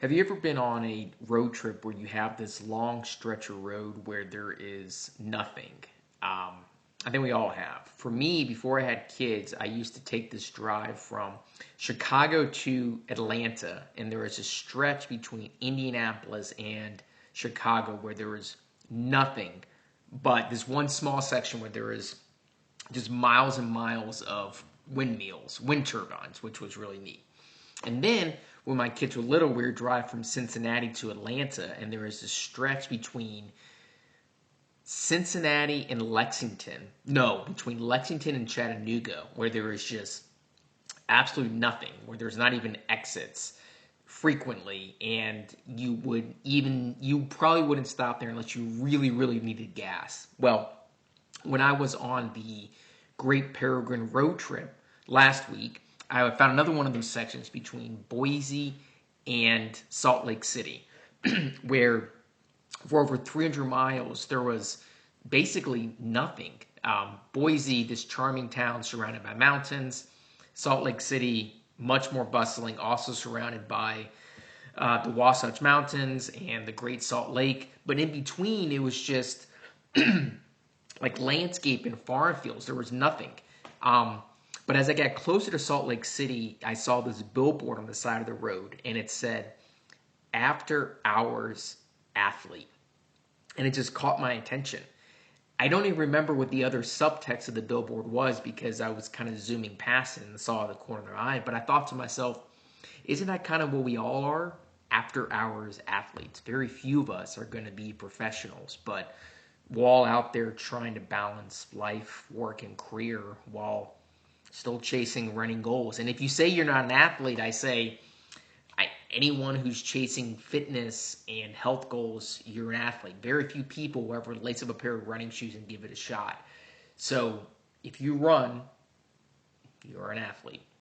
Have you ever been on a road trip where you have this long stretch of road where there is nothing? Um, I think we all have. For me, before I had kids, I used to take this drive from Chicago to Atlanta, and there was a stretch between Indianapolis and Chicago where there was nothing but this one small section where there is just miles and miles of windmills, wind turbines, which was really neat. And then when my kids were little, we would drive from Cincinnati to Atlanta, and there was a stretch between Cincinnati and Lexington. No, between Lexington and Chattanooga, where there was just absolutely nothing, where there's not even exits frequently, and you probably wouldn't stop there unless you really, really needed gas. Well, when I was on the Great Peregrune road trip last week, I found another one of those sections between Boise and Salt Lake City, where for over 300 miles there was basically nothing. Boise, this charming town surrounded by mountains. Salt Lake City, much more bustling, also surrounded by the Wasatch Mountains and the Great Salt Lake. But in between, it was just like landscape and farm fields. There was nothing. But as I got closer to Salt Lake City, I saw this billboard on the side of the road, and it said, "After Hours Athlete." And it just caught my attention. I don't even remember what the other subtext of the billboard was because I was kind of zooming past it and saw the corner of their eye. But I thought to myself, isn't that kind of what we all are? After hours athletes. Very few of us are going to be professionals, but we're all out there trying to balance life, work, and career while still chasing running goals. And if you say you're not an athlete, I say anyone who's chasing fitness and health goals, you're an athlete. Very few people will ever lace up a pair of running shoes and give it a shot. So if you run, you're an athlete.